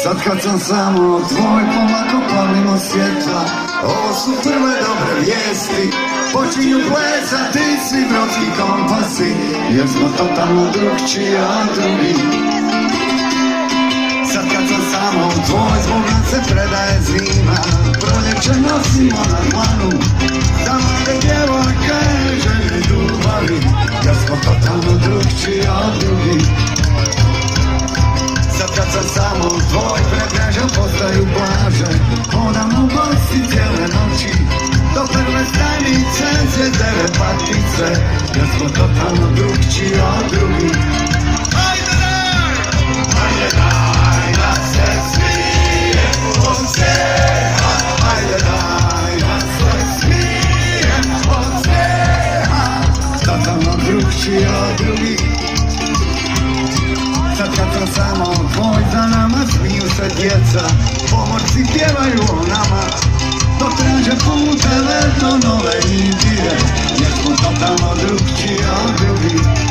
Sad kad sam samo tvoj, polako planimo svjetla. Ovo su prve dobre vijesti, počinju plesati svi brodski kompasi, jer smo totalno drugčiji od drugih. Sad kad sam samo tvoj, zbog nas se predaje zima. Proljeće nosimo na dlanu, za mlade djevojke, žene i ljubavi, jer smo totalno drugčiji od drugih. Sad kad sam samo tvoj, prednjaža postaju plaže, hodamo bosi cijele noći, do prve stanice, zvjezdere patice, jer smo totalno drugčiji od drugih. Hajde daj! Hajde daj, da se smijemo smijeha. Hajde daj, da se smijemo smijeha. Totalno drugčiji od drugih.